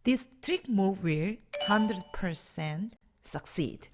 This trick move will 100% succeed.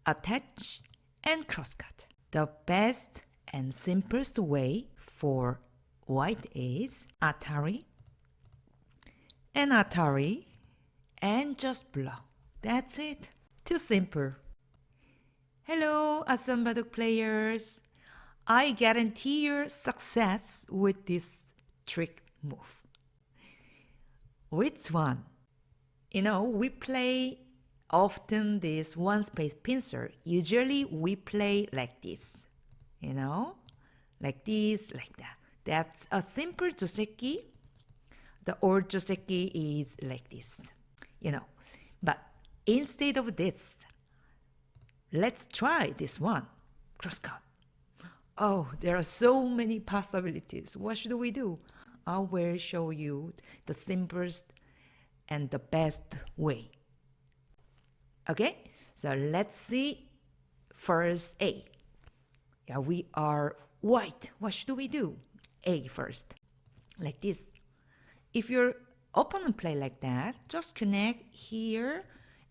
Attach and crosscut. The best and simplest way for white is Atari and just block. That's it. Too simple. Hello, awesome Baduk players. I guarantee your success with this trick move. Which one? We play often this one space pincer. Usually we play like this. Like this, like that. That's a simple joseki. The old joseki is like this. But instead of this, let's try this one. Crosscut. Oh, there are so many possibilities. What should we do? I will show you the simplest and the best way. Okay, so let's see. First A. Yeah, we are white. What should we do? A first, like this. If your opponent play like that, just connect here,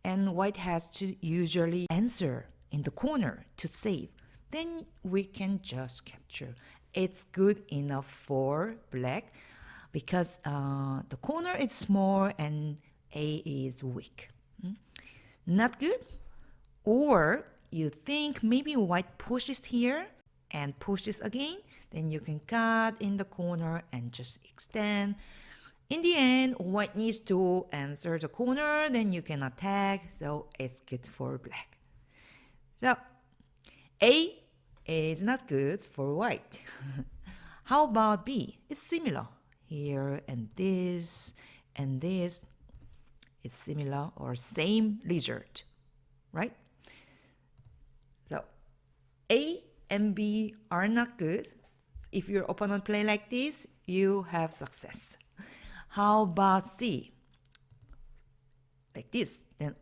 and white has to usually answer in the corner to save. Then we can just capture. It's good enough for black because the corner is small and A is weak. Not good? Or you think maybe white pushes here and pushes again, then you can cut in the corner and just extend. In the end, white needs to answer the corner, then you can attack, so it's good for black. So A is not good for white. How about B? It's similar. Here and this is similar or same result, right? So A and B are not good. If your opponent play like this, you have success. How about C? Like this. Then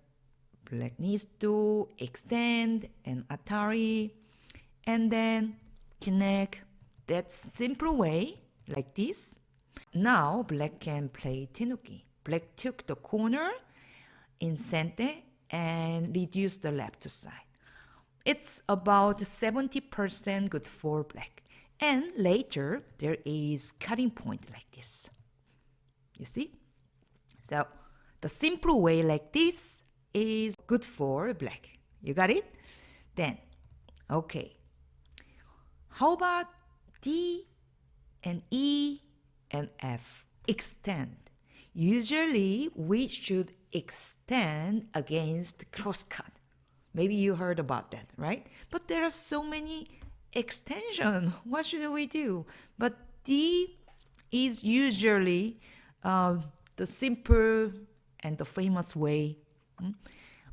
black needs to extend and Atari and then connect. That's simple way, like this. Now black can play tenuki. Black took the corner in center and reduced the left side. It's about 70% good for black. And later there is cutting point like this. You see? So the simple way like this is good for black. You got it? Then, okay. How about D and E and F? Extend. Usually we should extend against crosscut. Maybe you heard about that, right? But there are so many extensions. What should we do? But D is usually the simple and the famous way.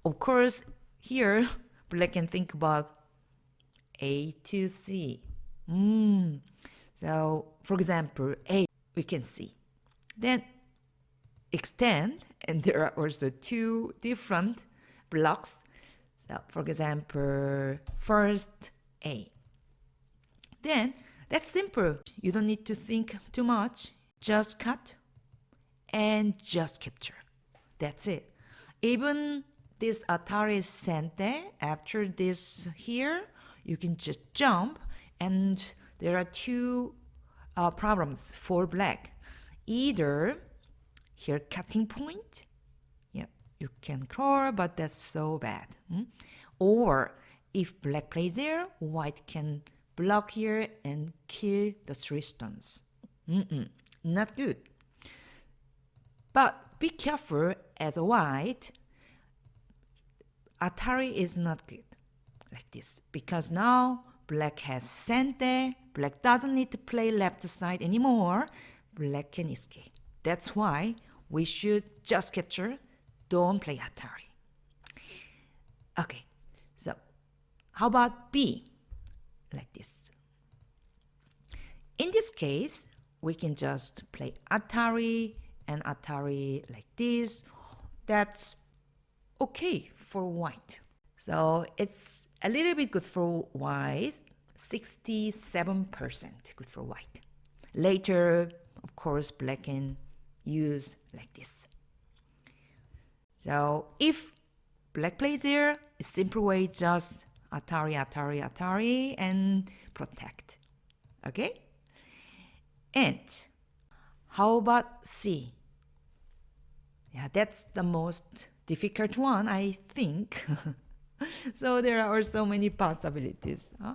Of course, here black can think about A to C. So, for example, A we can see. Then extend, and there are also two different blocks. So, for example, first A. Then that's simple. You don't need to think too much. Just cut and just capture. That's it. Even this Atari center, after this here, you can just jump, and there are two problems for black. Either here cutting point, yeah, you can crawl, but that's so bad. Or if black plays there, white can block here and kill the 3 stones. Not good. But be careful as a white. Atari is not good like this because now black has center. Black doesn't need to play left side anymore. Black can escape. That's why we should just capture. Don't play Atari. Okay, so how about B? Like this. In this case, we can just play Atari and Atari like this. That's okay for white. So it's a little bit good for white, 67% good for white. Later, of course, black can use like this. So if black plays there, a simple way just Atari, Atari, Atari, and protect. Okay? And how about C? Yeah, that's the most difficult one, I think. So there are so many possibilities. Huh?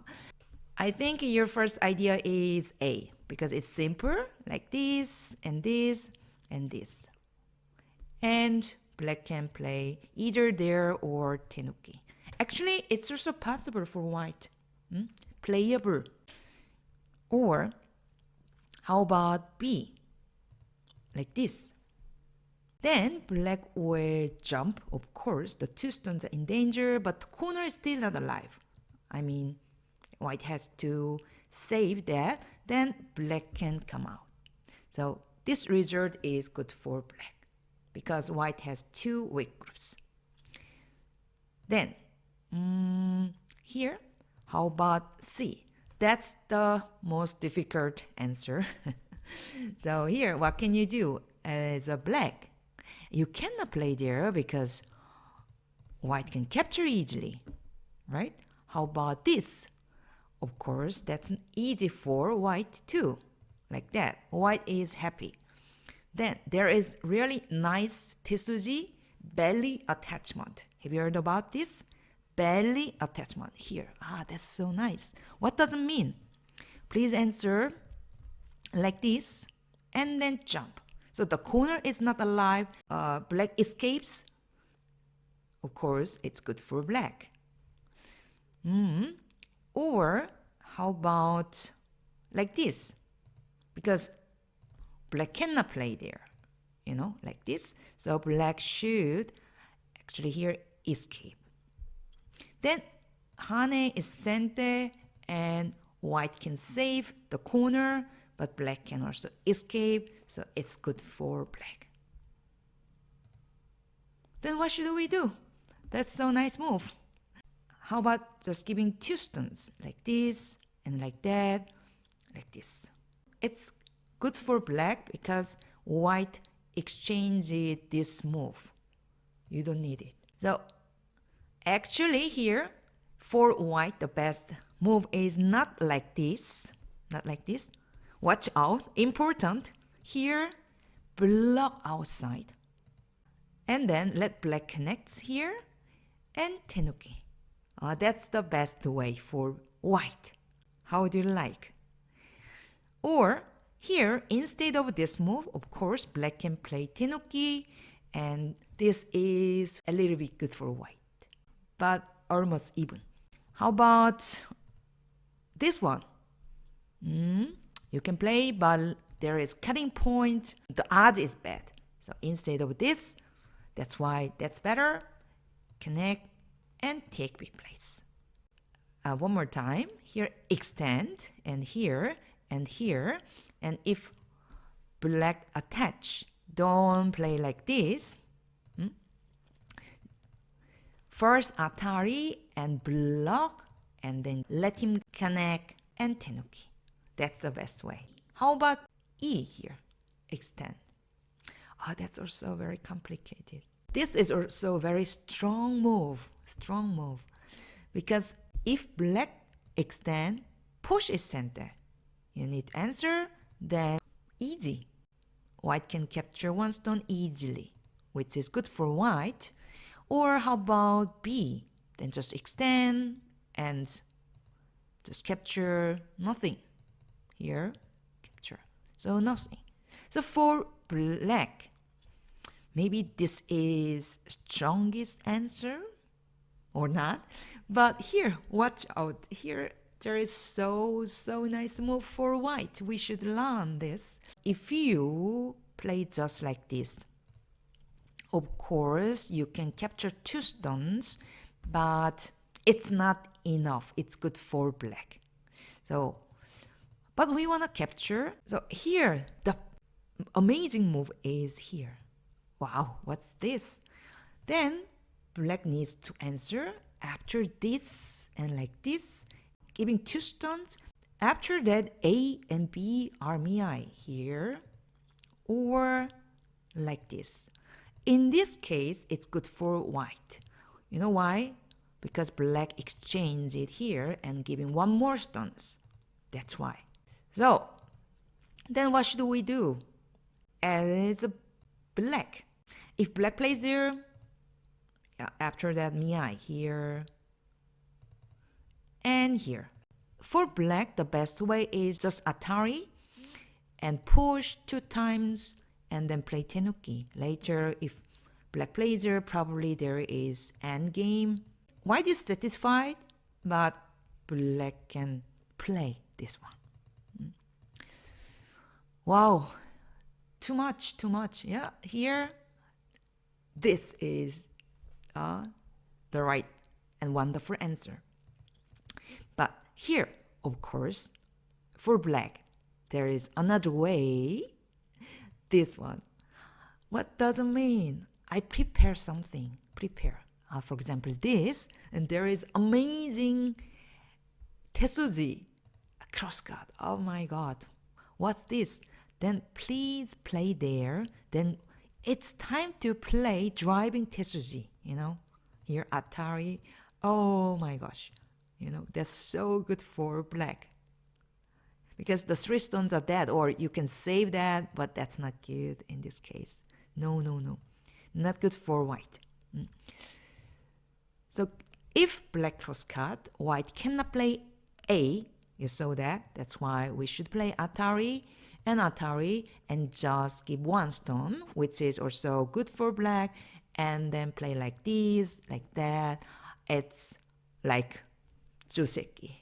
I think your first idea is A because it's simple, like this and this and this. And black can play either there or tenuki. Actually, it's also possible for white. Playable. Or how about B? Like this. Then black will jump. Of course, the two stones are in danger, but the corner is still not alive. I mean, white has to save that. Then black can come out. So this result is good for black because white has two weak groups. Then here, how about C? That's the most difficult answer. So here, what can you do as a black? You cannot play there because white can capture easily, right? How about this? Of course, that's easy for white too, like that. White is happy. Then there is really nice tesuji belly attachment. Have you heard about this? Belly attachment here. That's so nice. What does it mean? Please answer like this and then jump. So the corner is not alive. Black escapes. Of course, it's good for black. Or how about like this? Because black cannot play there, like this. So black should actually here escape. Then hane is sente and white can save the corner, but black can also escape, so it's good for black. Then what should we do? That's so nice move. How about just giving two stones like this and like that, like this? It's good for black because white exchanges this move. You don't need it. So actually here, for white, the best move is not like this. Not like this. Watch out. Important. Here, block outside. And then let black connect here and tenuki. That's the best way for white. How do you like? Or here, instead of this move, of course, black can play tenuki, and this is a little bit good for white, but almost even. How about this one? You can play, but there is cutting point. The odds is bad. So instead of this, that's why that's better. Connect and take big place. One more time. Here, extend, and here, and here. And if black attach, don't play like this. First Atari and block, and then let him connect and tenuki. That's the best way. How about E here? Extend. That's also very complicated. This is also a very strong move. Strong move. Because if black extend, push is center. You need to answer, then easy. White can capture one stone easily, which is good for white. Or how about B? Then just extend and just capture nothing. Here, capture. So nothing. So for black, maybe this is strongest answer or not. But here, watch out. Here, there is so nice move for white. We should learn this. If you play just like this, of course, you can capture two stones, but it's not enough. It's good for black. So, but we want to capture. So here, the amazing move is here. Wow, what's this? Then black needs to answer after this and like this, giving two stones. After that, A and B are mii here, or like this. in this case, it's good for white. You know why? Because black exchange it here and giving one more stones. That's why. So, then what should we do? And it's a black. If black plays there, after that miai here and here. For black, the best way is just Atari and push 2 times and then play tenuki. Later, if black plays there, probably there is endgame. White is satisfied, but black can play this one. Wow, too much. Yeah, here, this is the right and wonderful answer. But here, of course, for black, there is another way. This one. What does it mean? I prepare something. For example, this, and there is amazing tesuji crosscut. Oh my God. What's this? Then please play there. Then it's time to play driving tesuji, Here, Atari. Oh my gosh. That's so good for black. Because the 3 stones are dead, or you can save that, but that's not good in this case. No. Not good for white. So if black cross-cut, white cannot play A. You saw that. That's why we should play Atari and just give 1 stone, which is also good for black, and then play like this, like that. It's like Juseki.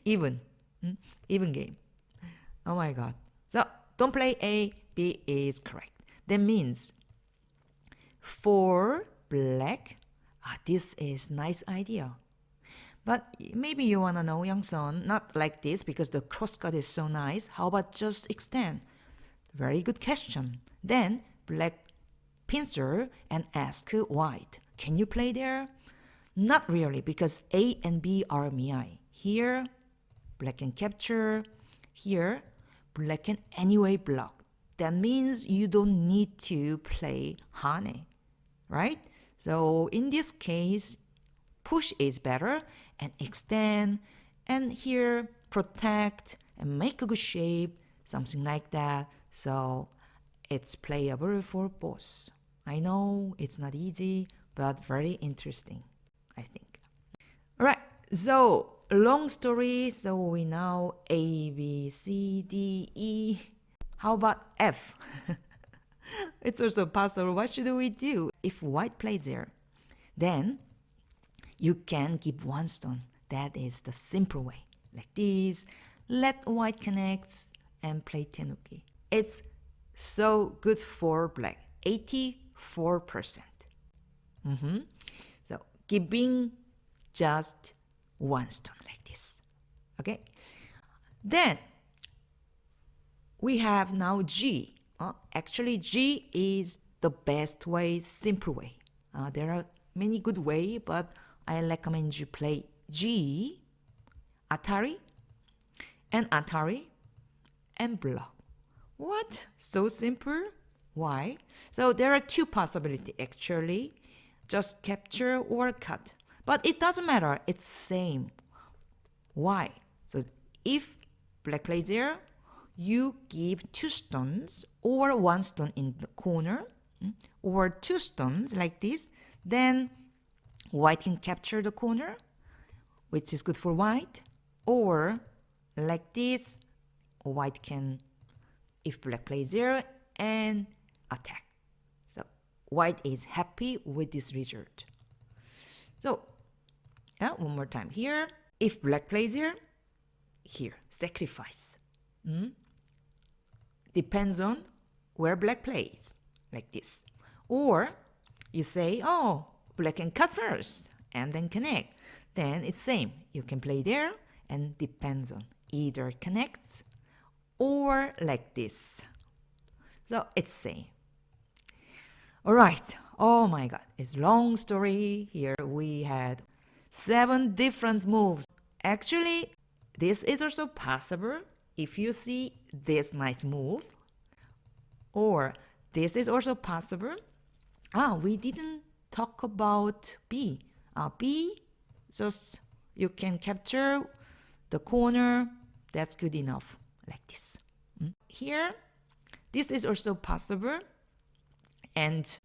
Even game. Oh my God. So don't play A. B is correct. That means for black, this is nice idea. But maybe you want to know, Young-son, not like this because the crosscut is so nice. How about just extend? Very good question. Then black pincer and ask white, can you play there? Not really, because A and B are miai. Here, black can capture. Here, black can anyway block. That means you don't need to play hane, right? So in this case, push is better and extend, and here protect and make a good shape, something like that. So it's playable for both. I know it's not easy, but very interesting, I think. All right, so long story. So we know A, B, C, D, E. How about F? It's also possible. What should we do? If white plays there, then you can give 1 stone. That is the simple way. Like this. Let white connect and play tenuki. It's so good for black. 84%. So giving just 1 stone like this. Okay. Then we have now G. Actually, G is the best way, simple way. There are many good ways, but I recommend you play G, Atari, and block. What? So simple? Why? So there are 2 possibilities actually. Just capture or cut. But it doesn't matter. It's same. Why? So if black plays there, you give 2 stones or 1 stone in the corner or 2 stones like this. Then white can capture the corner, which is good for white. Or like this, white can, if black plays there, and attack. So white is happy with this result. So one more time here. If black plays here, sacrifice. Depends on where black plays, like this. Or you say, oh, black can cut first and then connect. Then it's same. You can play there and depends on either connects or like this. So it's same. All right. Oh my God. It's long story. Here we had 7 different moves. Actually, this is also possible if you see this nice move or this is also possible. We didn't talk about B. B, just you can capture the corner. That's good enough, like this. Here, this is also possible. And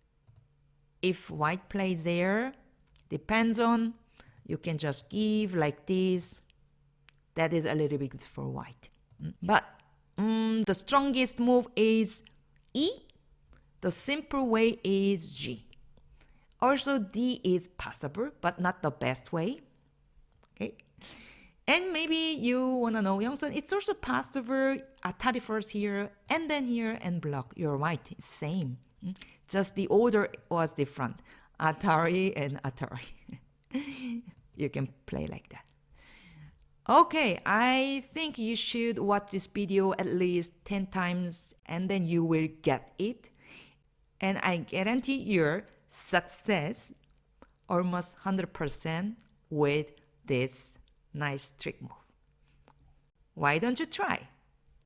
if white plays there, depends on, you can just give like this. That is a little bit for white. But the strongest move is E. The simple way is G. Also, D is possible, but not the best way. Okay. And maybe you want to know, Youngsun, it's also possible Atari first here, and then here, and block. You're right, it's same. Just the order was different. Atari and Atari. You can play like that. Okay, I think you should watch this video at least 10 times and then you will get it. And I guarantee your success almost 100% with this nice trick move. Why don't you try?